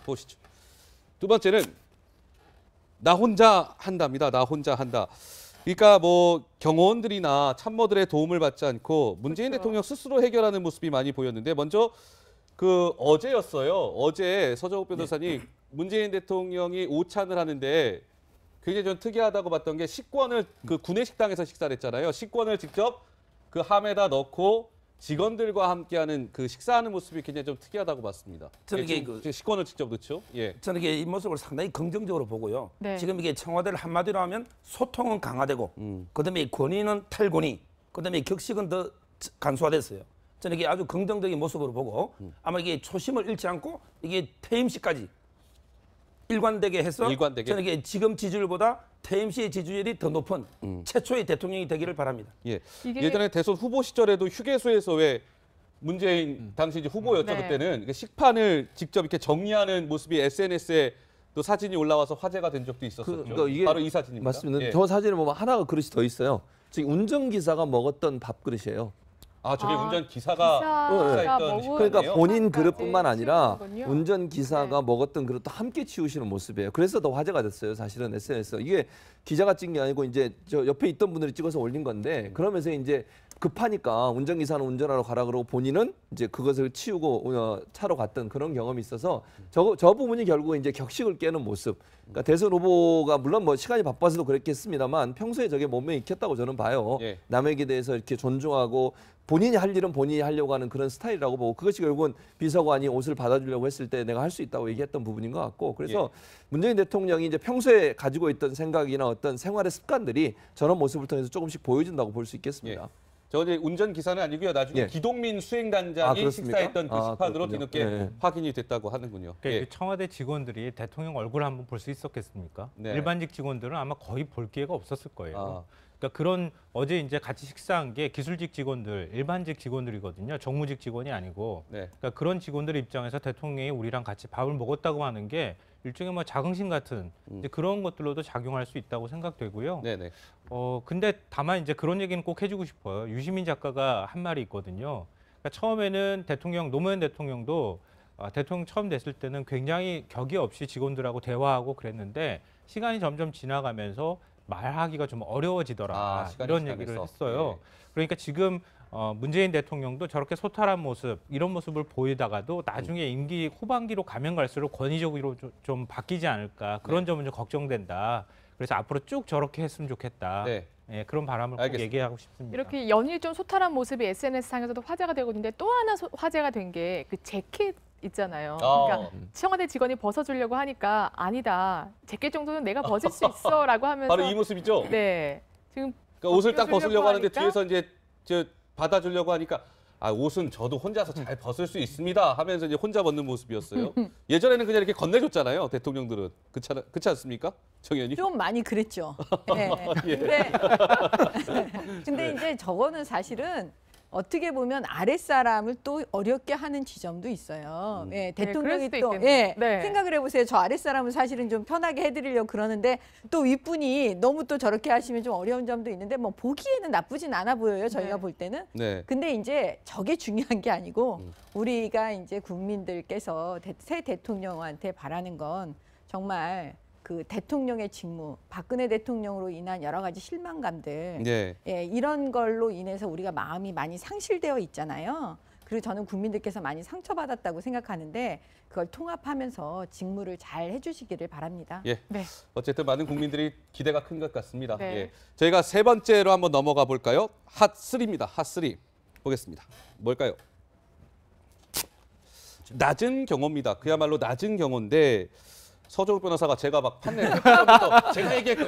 보시죠. 두 번째는 나 혼자 한답니다. 나 혼자 한다. 그러니까 뭐 경호원들이나 참모들의 도움을 받지 않고 문재인 그렇죠. 대통령 스스로 해결하는 모습이 많이 보였는데 먼저 그 어제였어요. 어제 서정욱 변호사님 문재인 대통령이 오찬을 하는데 굉장히 좀 특이하다고 봤던 게 식권을 그 구내 식당에서 식사를 했잖아요. 식권을 직접 그 함에다 넣고 직원들과 함께하는 그 식사하는 모습이 굉장히 좀 특이하다고 봤습니다. 저는 이게 그 식권을 직접 넣죠. 예. 저는 이게 이 모습을 상당히 긍정적으로 보고요. 네. 지금 이게 청와대를 한마디로 하면 소통은 강화되고, 그다음에 권위는 탈권위, 그다음에 격식은 더 간소화됐어요. 저는 이게 아주 긍정적인 모습으로 보고 아마 이게 초심을 잃지 않고 이게 퇴임시까지 일관되게 해서 일관되게? 저는 이게 지금 지지율보다 퇴임시의 지지율이 더 높은 최초의 대통령이 되기를 바랍니다. 예. 이게- 예전에 대선 후보 시절에도 휴게소에서 왜 문재인 당시 이제 후보였죠. 네. 그때는 식판을 직접 이렇게 정리하는 모습이 SNS에 또 사진이 올라와서 화제가 된 적도 있었었죠. 그러니까 이게 바로 이 사진입니다. 맞습니다. 예. 저 사진을 보면 하나가 그릇이 더 있어요. 지금 운전기사가 먹었던 밥그릇이에요. 아, 저게 아, 운전 기사가 기사가 식사했던 먹은 식판이에요? 그러니까 본인 식판까지 그릇뿐만 아니라 치우는군요. 운전기사가 네. 먹었던 그릇도 함께 치우시는 모습이에요. 그래서 더 화제가 됐어요. 사실은 SNS. 이게 기자가 찍은 게 아니고 이제 저 옆에 있던 분들이 찍어서 올린 건데 그러면서 이제 급하니까 운전기사는 운전하러 가라 그러고 본인은 이제 그것을 치우고 차로 갔던 그런 경험이 있어서 저 부분이 결국 이제 격식을 깨는 모습. 그러니까 대선 후보가 물론 뭐 시간이 바빠서도 그랬겠습니다만 평소에 저게 몸에 익혔다고 저는 봐요. 예. 남에게 대해서 이렇게 존중하고 본인이 할 일은 본인이 하려고 하는 그런 스타일이라고 보고 그것이 결국은 비서관이 옷을 받아주려고 했을 때 내가 할 수 있다고 얘기했던 부분인 것 같고 그래서 문재인 대통령이 이제 평소에 가지고 있던 생각이나 어떤 생활의 습관들이 저런 모습을 통해서 조금씩 보여준다고 볼 수 있겠습니다. 저 이제 운전 기사는 아니고요. 나중에 예. 기동민 아, 수행단장이 그렇습니까? 식사했던 그 아, 식판으로 그렇군요. 뒤늦게 네. 확인이 됐다고 하는군요. 그러니까 예. 그 청와대 직원들이 대통령 얼굴을 한번 볼 수 있었겠습니까? 네. 일반직 직원들은 아마 거의 볼 기회가 없었을 거예요. 아. 그러니까 그런 어제 이제 같이 식사한 게 기술직 직원들, 일반직 직원들이거든요. 정무직 직원이 아니고. 네. 그러니까 그런 직원들 입장에서 대통령이 우리랑 같이 밥을 먹었다고 하는 게 일종의 뭐 자긍심 같은 이제 그런 것들로도 작용할 수 있다고 생각되고요. 네네. 근데 다만 이제 그런 얘기는 꼭 해주고 싶어요. 유시민 작가가 한 말이 있거든요. 그러니까 처음에는 노무현 대통령도 대통령 처음 됐을 때는 굉장히 격이 없이 직원들하고 대화하고 그랬는데 시간이 점점 지나가면서 말하기가 좀 어려워지더라. 시간이 이런 지나면서. 얘기를 했어요. 예. 그러니까 지금 문재인 대통령도 저렇게 소탈한 모습, 이런 모습을 보이다가도 나중에 임기 후반기로 가면 갈수록 권위적으로 좀 바뀌지 않을까. 그런 점은 좀 걱정된다. 그래서 앞으로 쭉 저렇게 했으면 좋겠다. 네. 예, 그런 바람을 꼭 알겠습니다. 얘기하고 싶습니다. 이렇게 연일 좀 소탈한 모습이 SNS상에서도 화제가 되고 있는데 또 하나 화제가 된 게 그 재킷 있잖아요. 그러니까 청와대 직원이 벗어주려고 하니까 아니다. 재킷 정도는 내가 벗을 수 있어라고 하면서 바로 이 모습이죠. 네. 지금 그러니까 옷을 딱 벗으려고 하는데 하니까? 뒤에서 이제 받아주려고 하니까 옷은 저도 혼자서 잘 벗을 수 있습니다 하면서 이제 혼자 벗는 모습이었어요. 예전에는 그냥 이렇게 건네줬잖아요. 대통령들은. 그렇지 않습니까? 정 의원님? 좀 많이 그랬죠. 네. 예. 근데 이제 저거는 사실은 어떻게 보면 아랫사람을 또 어렵게 하는 지점도 있어요. 예, 대통령이 그럴 수도 또 있겠네요. 네. 생각을 해보세요. 저 아랫사람은 사실은 좀 편하게 해드리려고 그러는데 또 윗분이 너무 또 저렇게 하시면 좀 어려운 점도 있는데 뭐 보기에는 나쁘진 않아 보여요. 저희가 네. 볼 때는. 네. 근데 이제 저게 중요한 게 아니고 우리가 이제 국민들께서 새 대통령한테 바라는 건 정말 그 대통령의 직무, 박근혜 대통령으로 인한 여러 가지 실망감들, 네. 예, 이런 걸로 인해서 우리가 마음이 많이 상실되어 있잖아요. 그리고 저는 국민들께서 많이 상처받았다고 생각하는데 그걸 통합하면면 직무를 잘 해주시기를 바랍니다. 예. 네. 어쨌든 많은 국민들이 기대가 큰 것 같습니다. 네. 예. 저희가 세 번째로 한번 넘어가 볼까요? 핫3입니다. 핫3 보겠습니다. 뭘까요? 낮은 경호입니다. 그야말로 낮은 경호인데 서정욱 변호사가 제가 막 판넬 제가 얘기했고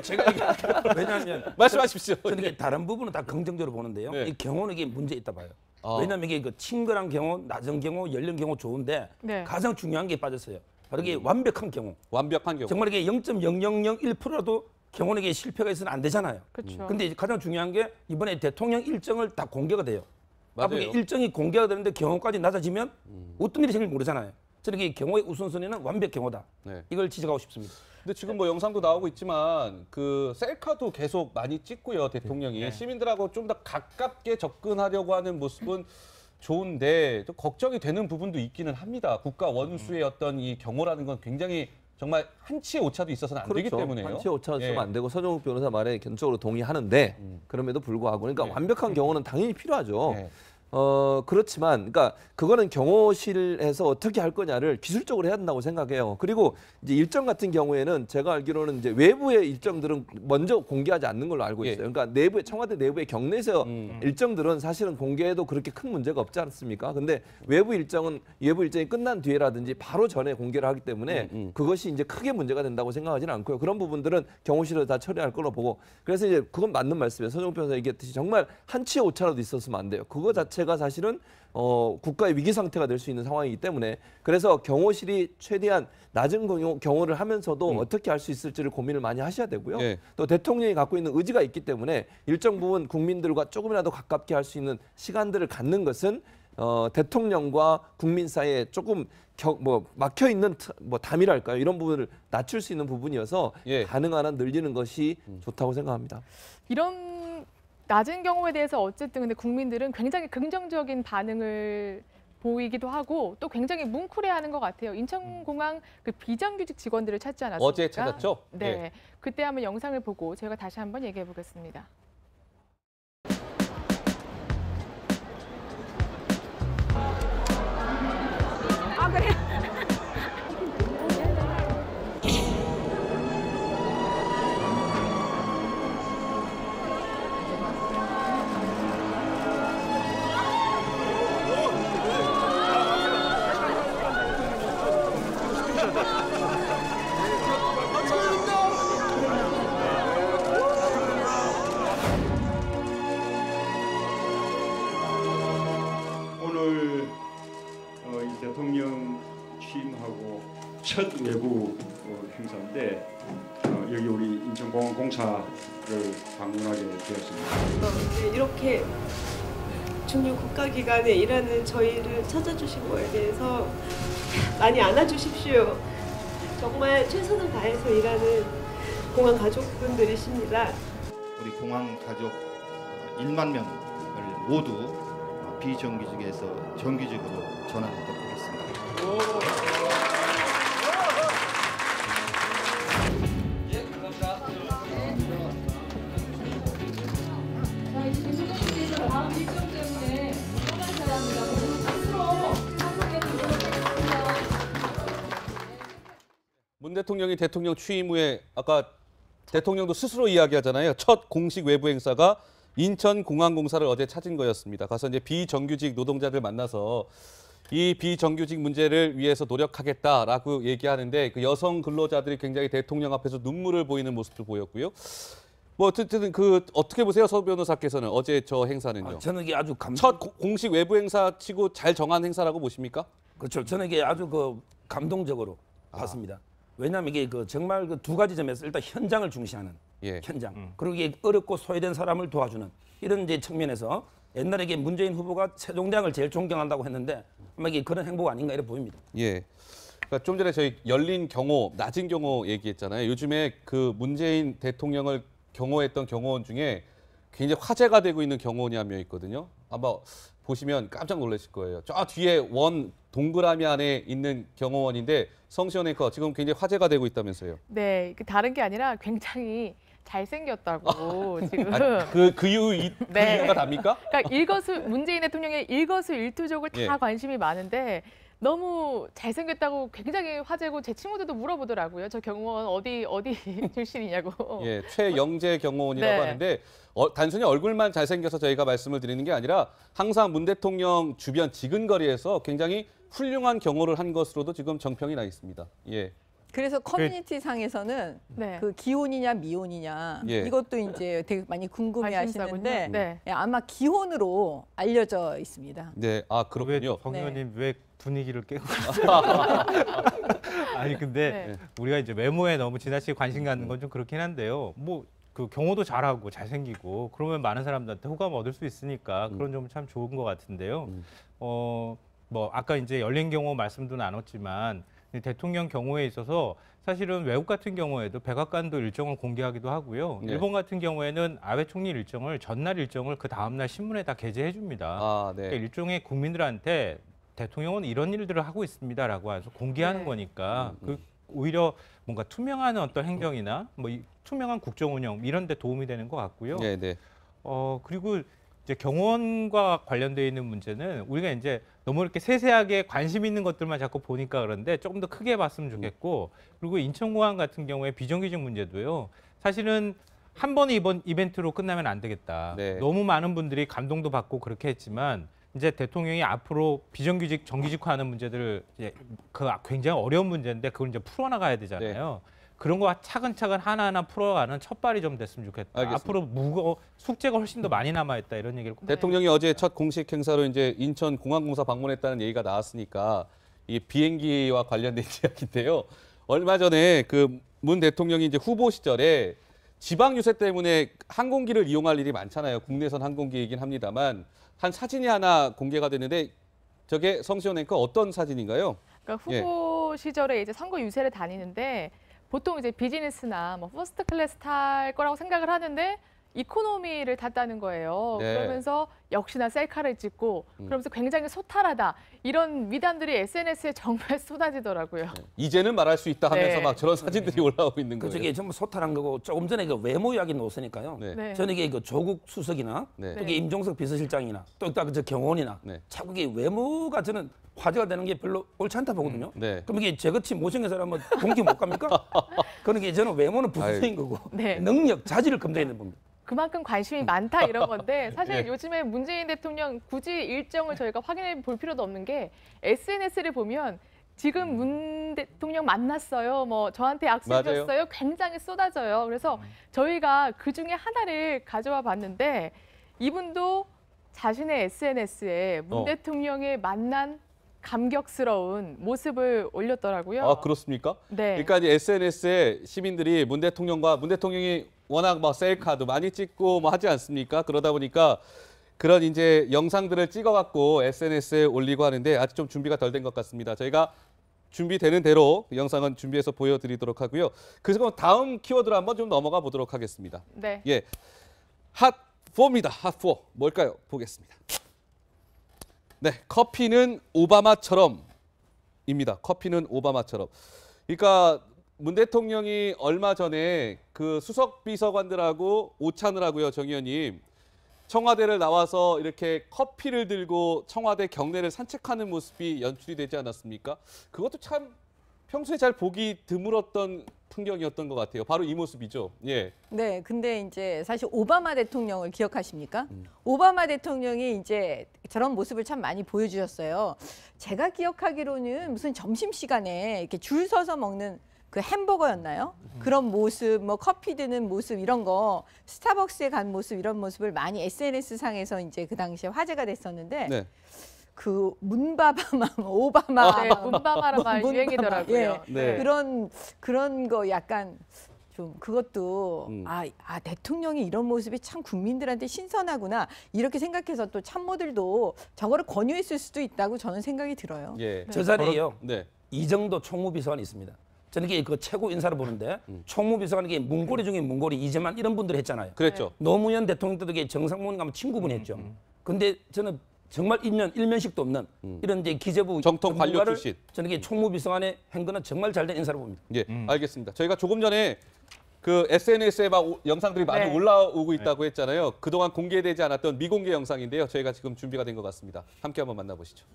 왜냐하면 말씀하십시오. 저는 이게 다른 부분은 다 긍정적으로 보는데요. 네. 이 경호는 이게 문제 있다 봐요. 아. 왜냐하면 이게 그 친근한 경호, 낮은 경호, 연령 경호 좋은데 네. 가장 중요한 게 빠졌어요. 바로 이게 완벽한 경호. 완벽한 경호. 정말 이게 0.0001%라도 경호는 이게 실패가 있으면 안 되잖아요. 그렇죠. 근데 이제 가장 중요한 게 이번에 대통령 일정을 다 공개가 돼요. 앞으로 맞아요. 일정이 공개가 되는데 경호까지 낮아지면 어떤 일이 생길지 모르잖아요. 저는 이 경호의 우선순위는 완벽 경호다. 네. 이걸 지적하고 싶습니다. 근데 지금 뭐 영상도 나오고 있지만 그 셀카도 계속 많이 찍고요. 대통령이 시민들하고 좀 더 가깝게 접근하려고 하는 모습은 좋은데 좀 걱정이 되는 부분도 있기는 합니다. 국가 원수의 어떤 이 경호라는 건 굉장히 정말 한치의 오차도 있어서는 안 되기 때문에요. 한치 오차는 쓰면 예. 안 되고 서정욱 변호사 말에 견적으로 동의하는데 그럼에도 불구하고 그러니까 완벽한 경호는 당연히 필요하죠. 예. 그렇지만, 그러니까 그거는 경호실에서 어떻게 할 거냐를 기술적으로 해야 된다고 생각해요. 그리고 이제 일정 같은 경우에는 제가 알기로는 이제 외부의 일정들은 먼저 공개하지 않는 걸로 알고 있어요. 그러니까 내부의 청와대 내부의 경내에서 일정들은 사실은 공개해도 그렇게 큰 문제가 없지 않습니까? 근데 외부 일정이 끝난 뒤에라든지 바로 전에 공개를 하기 때문에 그것이 이제 크게 문제가 된다고 생각하지는 않고요. 그런 부분들은 경호실에서 다 처리할 걸로 보고 그래서 이제 그건 맞는 말씀이에요. 서정욱 변호사 얘기했듯이 정말 한치의 오차라도 있었으면 안 돼요. 그거 자체가 사실은 국가의 위기 상태가 될 수 있는 상황이기 때문에 그래서 경호실이 최대한 낮은 경호를 하면서도 어떻게 할 수 있을지를 고민을 많이 하셔야 되고요. 예. 또 대통령이 갖고 있는 의지가 있기 때문에 일정 부분 국민들과 조금이라도 가깝게 할 수 있는 시간들을 갖는 것은 대통령과 국민 사이에 조금 막혀 있는 담이랄까요? 이런 부분을 낮출 수 있는 부분이어서 예. 가능한 한 늘리는 것이 좋다고 생각합니다. 이런 낮은 경우에 대해서 어쨌든 근데 국민들은 굉장히 긍정적인 반응을 보이기도 하고 또 굉장히 뭉클해하는 것 같아요. 인천공항 그 비정규직 직원들을 찾지 않았습니까? 어제 찾았죠? 네, 예. 그때 한번 영상을 보고 제가 다시 한번 얘기해 보겠습니다. 아 그래? 오늘 이 대통령 취임하고 첫 외부 행사인데 여기 우리 인천공항 공사를 방문하게 되었습니다. 이렇게 중요 국가기관에 일하는 저희를 찾아주신 거에 대해서 많이 안아주십시오. 정말 최선을 다해서 일하는 공항 가족분들이십니다. 우리 공항 가족 1만 명을 모두 비정규직에서 정규직으로 전환하도록 하겠습니다. 문 대통령이 대통령 취임 후에 아까 대통령도 스스로 이야기하잖아요. 첫 공식 외부 행사가 인천공항공사를 어제 찾은 거였습니다. 가서 이제 비정규직 노동자들 만나서 이 비정규직 문제를 위해서 노력하겠다라고 얘기하는데 그 여성 근로자들이 굉장히 대통령 앞에서 눈물을 보이는 모습도 보였고요. 뭐 어쨌든 그 어떻게 보세요, 서 변호사께서는 어제 저 행사는요? 저는 이게 아주 첫 공식 외부 행사치고 잘 정한 행사라고 보십니까? 그렇죠. 저는 이게 아주 감동적으로 봤습니다. 왜냐하면 이게 정말 두 가지 점에서 일단 현장을 중시하는 예. 현장 그리고 이게 어렵고 소외된 사람을 도와주는 이런 이제 측면에서 옛날에 이게 문재인 후보가 세종대왕을 제일 존경한다고 했는데 아마 이게 그런 행보가 아닌가 이렇게 보입니다. 예. 그러니까 좀 전에 저희 열린 경호, 낮은 경호 얘기했잖아요. 요즘에 그 문재인 대통령을 경호했던 경호원 중에 굉장히 화제가 되고 있는 경호원이 한 명 있거든요. 아마 보시면 깜짝 놀라실 거예요. 저 뒤에 원 동그라미 안에 있는 경호원인데 성시현 앵커 지금 굉장히 화제가 되고 있다면서요. 네, 다른 게 아니라 굉장히 잘생겼다고 지금. 그 이유가 답니까? 그러니까 문재인 대통령의 일거수일투족을 다 예. 관심이 많은데 너무 잘생겼다고 굉장히 화제고 제 친구들도 물어보더라고요. 저 경호원 어디 출신이냐고. 예, 최영재 경호원이라고 네. 하는데 단순히 얼굴만 잘생겨서 저희가 말씀을 드리는 게 아니라 항상 문 대통령 주변 지근거리에서 굉장히 훌륭한 경호를 한 것으로도 지금 정평이 나 있습니다. 예. 그래서 커뮤니티 상에서는 네. 그 기혼이냐 미혼이냐 예. 이것도 이제 되게 많이 궁금해하시는데 관심사군요. 네. 예, 아마 기혼으로 알려져 있습니다. 네, 아 그렇군요. 정 네. 의원님 왜 분위기를 깨고 아니 근데 네. 우리가 이제 외모에 너무 지나치게 관심 갖는 건 좀 그렇긴 한데요. 뭐 그 경호도 잘하고 잘생기고 그러면 많은 사람들한테 호감 얻을 수 있으니까 그런 점은 참 좋은 것 같은데요. 뭐 아까 이제 열린 경호 말씀도 나눴지만 대통령 경우에 있어서 사실은 외국 같은 경우에도 백악관도 일정을 공개하기도 하고요. 네. 일본 같은 경우에는 아베 총리 일정을 전날 일정을 그 다음날 신문에 다 게재해 줍니다. 네. 그러니까 일종의 국민들한테 대통령은 이런 일들을 하고 있습니다라고 해서 공개하는 네. 거니까 그 오히려 뭔가 투명한 어떤 행정이나 뭐 투명한 국정 운영 이런 데 도움이 되는 것 같고요. 네, 네. 그리고 이제 경호원과 관련되어 있는 문제는 우리가 이제 너무 이렇게 세세하게 관심 있는 것들만 자꾸 보니까 그런데 조금 더 크게 봤으면 좋겠고, 그리고 인천공항 같은 경우에 비정규직 문제도요. 사실은 한 번의 이번 이벤트로 끝나면 안 되겠다. 네. 너무 많은 분들이 감동도 받고 그렇게 했지만 이제 대통령이 앞으로 비정규직 정규직화하는 문제들을 이제 그 굉장히 어려운 문제인데 그걸 이제 풀어나가야 되잖아요. 그런 거 차근차근 하나하나 풀어가는 첫발이 좀 됐으면 좋겠다. 알겠습니다. 앞으로 숙제가 훨씬 더 많이 남아있다 이런 얘기를 꼭 대통령이 어제 첫 공식 행사로 이제 인천공항공사 방문했다는 얘기가 나왔으니까 이 비행기와 관련된 이야기인데요. 얼마 전에 그 문 대통령이 이제 후보 시절에 지방 유세 때문에 항공기를 이용할 일이 많잖아요. 국내선 항공기이긴 합니다만 한 사진이 하나 공개가 됐는데 저게 성시원 앵커 어떤 사진인가요? 그러니까 후보 시절에 이제 선거 유세를 다니는데 보통 이제 비즈니스나 뭐 퍼스트 클래스 탈 거라고 생각을 하는데 이코노미를 탔다는 거예요. 네. 그러면서 역시나 셀카를 찍고 그러면서 굉장히 소탈하다. 이런 미담들이 SNS에 정말 쏟아지더라고요. 이제는 말할 수 있다 하면서 네. 막 저런 사진들이 올라오고 있는 거예요. 저게 전부 소탈한 거고 조금 전에 그 외모 이야기 나왔으니까요. 네. 네. 저는 이게 그 조국 수석이나 네. 또 이게 임종석 비서실장이나 또 저 경호원이나 네. 자꾸 이게 외모가 저는 화제가 되는 게 별로 옳지 않다 보거든요. 네. 그럼 이게 저같이 못생긴 사람은 동기 못 갑니까? 그러니까 저는 외모는 부수적인 거고 네. 능력, 자질을 검증하는 겁니다. 그만큼 관심이 많다 이런 건데 사실 예. 요즘에 문재인 대통령 굳이 일정을 저희가 확인해 볼 필요도 없는 게 SNS를 보면 지금 문 대통령 만났어요. 뭐 저한테 약속 맞아요. 줬어요. 굉장히 쏟아져요. 그래서 저희가 그 중에 하나를 가져와 봤는데 이분도 자신의 SNS에 문 대통령의 만난 감격스러운 모습을 올렸더라고요. 아, 그렇습니까? 네. 그러니까 이제 SNS에 시민들이 문 대통령이 워낙 막 셀카도 많이 찍고 뭐 하지 않습니까? 그러다 보니까 그런 이제 영상들을 찍어갖고 SNS에 올리고 하는데 아직 좀 준비가 덜 된 것 같습니다. 저희가 준비되는 대로 영상은 준비해서 보여드리도록 하고요. 그래서 다음 키워드로 한번 좀 넘어가 보도록 하겠습니다. 네. 예, 핫4입니다. 핫4 뭘까요? 보겠습니다. 네, 커피는 오바마처럼입니다. 커피는 오바마처럼. 그러니까 문 대통령이 얼마 전에 그 수석 비서관들하고 오찬을 하고요, 정 의원님. 청와대를 나와서 이렇게 커피를 들고 청와대 경내를 산책하는 모습이 연출이 되지 않았습니까? 그것도 참 평소에 잘 보기 드물었던 풍경이었던 것 같아요. 바로 이 모습이죠. 예. 네, 근데 이제 사실 오바마 대통령을 기억하십니까? 오바마 대통령이 이제 저런 모습을 참 많이 보여주셨어요. 제가 기억하기로는 무슨 점심시간에 이렇게 줄 서서 먹는 그 햄버거였나요? 그런 모습, 뭐 커피 드는 모습 이런 거, 스타벅스에 간 모습 이런 모습을 많이 SNS 상에서 이제 그 당시에 화제가 됐었는데 네. 그 문바바마, 오바마, 네, 문바마라 말 유행이더라고요. 예, 네. 그런 거 약간 좀 그것도 대통령이 이런 모습이 참 국민들한테 신선하구나 이렇게 생각해서 또 참모들도 저거를 권유했을 수도 있다고 저는 생각이 들어요. 예. 저 자리에요. 네. 이정도 총무비서관이 있습니다. 저는 이게 그 최고 인사를 보는데 총무비서관이 이게 문고리 중에 문고리 이재만 이런 분들 했잖아요. 그랬죠. 노무현 대통령 때도 이게 정상문 가면 친구분 했죠. 근데 저는 정말 일면식도 없는 이런 이제 기재부 정통 관료 전문가를 출신. 저는 이게 총무비서관에 한 거는 정말 잘된 인사로 봅니다. 예, 알겠습니다. 저희가 조금 전에 그 SNS에 막 영상들이 많이 네. 올라오고 있다고 했잖아요. 그동안 공개되지 않았던 미공개 영상인데요. 저희가 지금 준비가 된 것 같습니다. 함께 한번 만나보시죠.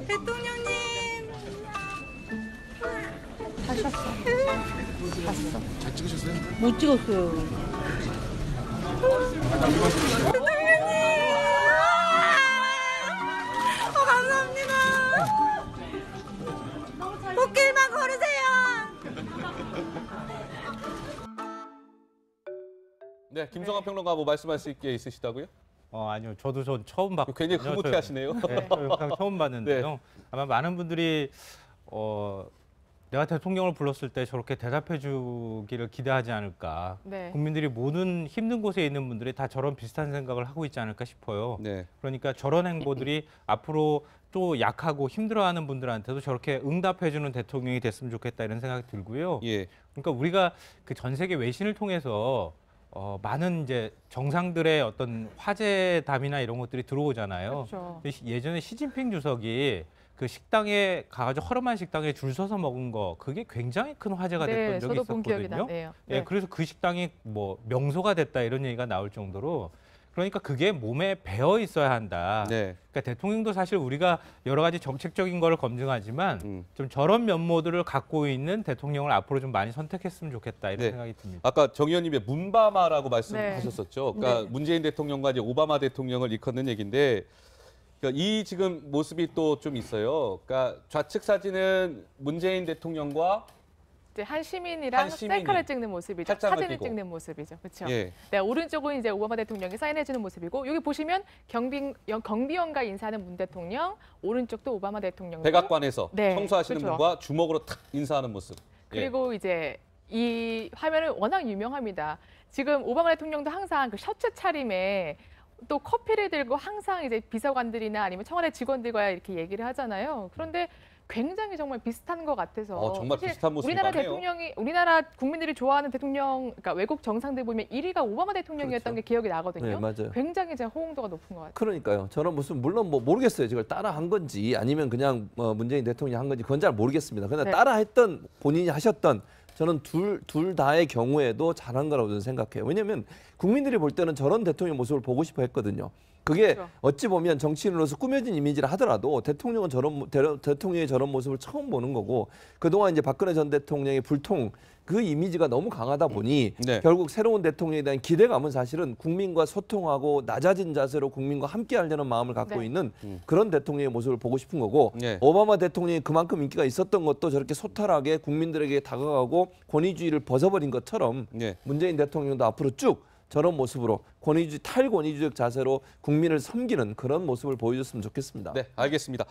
대통령님. 못 찍었어요. 감사합니다. 꽃길만 걸으세요. 네, 김성환 평론가 뭐 말씀하실 게 있으시다고요? 아니요. 저도 전 처음 봤거든요. 굉장히 흐뭇해하시네요. 네, 저 영상 처음 봤는데요. 아마 많은 분들이 내가 대통령을 불렀을 때 저렇게 대답해 주기를 기대하지 않을까. 네. 국민들이 모든 힘든 곳에 있는 분들이 다 저런 비슷한 생각을 하고 있지 않을까 싶어요. 네. 그러니까 저런 행보들이 앞으로 또 약하고 힘들어하는 분들한테도 저렇게 응답해 주는 대통령이 됐으면 좋겠다 이런 생각이 들고요. 예. 그러니까 우리가 그 전 세계 외신을 통해서 많은 이제 정상들의 어떤 화제담이나 이런 것들이 들어오잖아요. 그렇죠. 근데 예전에 시진핑 주석이 그 식당에 가가지고 허름한 식당에 줄 서서 먹은 거 그게 굉장히 큰 화제가 됐던 네, 적이 저도 본 기억이 있었거든요. 나네요. 예, 네. 그래서 그 식당이 뭐 명소가 됐다 이런 얘기가 나올 정도로 그러니까 그게 몸에 배어 있어야 한다. 네. 그러니까 대통령도 사실 우리가 여러 가지 정책적인 거를 검증하지만 좀 저런 면모들을 갖고 있는 대통령을 앞으로 좀 많이 선택했으면 좋겠다 이런 네. 생각이 듭니다. 아까 정 의원님의 문바마라고 말씀하셨었죠. 그러니까 네. 문재인 대통령과 이제 오바마 대통령을 일컫는 얘기인데 그러니까 이 지금 모습이 또 좀 있어요. 그러니까 좌측 사진은 문재인 대통령과 이제 한 시민이랑 시민이 셀카를 찍는 모습이죠. 팔짱을 사진을 끼고. 찍는 모습이죠. 그렇죠. 예. 네, 오른쪽은 이제 오바마 대통령이 사인해주는 모습이고 여기 보시면 경비원과 인사하는 문 대통령, 오른쪽도 오바마 대통령. 백악관에서 네, 청소하시는 그렇죠. 분과 주먹으로 탁 인사하는 모습. 예. 그리고 이제 이 화면은 워낙 유명합니다. 지금 오바마 대통령도 항상 그 셔츠 차림에 또 커피를 들고 항상 이제 비서관들이나 아니면 청와대 직원들과 이렇게 얘기를 하잖아요. 그런데 굉장히 정말 비슷한 것 같아서 정말 사실 비슷한 모습이 우리나라 많네요. 대통령이 우리나라 국민들이 좋아하는 대통령, 그러니까 외국 정상들 보면 1위가 오바마 대통령이었던 그렇죠. 게 기억이 나거든요. 네, 맞아요. 굉장히 이제 호응도가 높은 것 같아요. 그러니까요. 저는 무슨 물론 뭐 모르겠어요. 저걸 따라 한 건지 아니면 그냥 문재인 대통령이 한 건지 그건 잘 모르겠습니다. 그러나 네. 따라 했던 본인이 하셨던 저는 둘 다의 경우에도 잘한 거라고 저는 생각해요. 왜냐하면 국민들이 볼 때는 저런 대통령 모습을 보고 싶어 했거든요. 그게 그렇죠. 어찌 보면 정치인으로서 꾸며진 이미지라 하더라도 대통령은 대통령의 저런 모습을 처음 보는 거고 그동안 이제 박근혜 전 대통령의 불통 그 이미지가 너무 강하다 보니 네. 결국 새로운 대통령에 대한 기대감은 사실은 국민과 소통하고 낮아진 자세로 국민과 함께 하려는 마음을 갖고 네. 있는 그런 대통령의 모습을 보고 싶은 거고 네. 오바마 대통령이 그만큼 인기가 있었던 것도 저렇게 소탈하게 국민들에게 다가가고 권위주의를 벗어버린 것처럼 네. 문재인 대통령도 앞으로 쭉 저런 모습으로 탈권위주의적 자세로 국민을 섬기는 그런 모습을 보여줬으면 좋겠습니다. 네, 알겠습니다.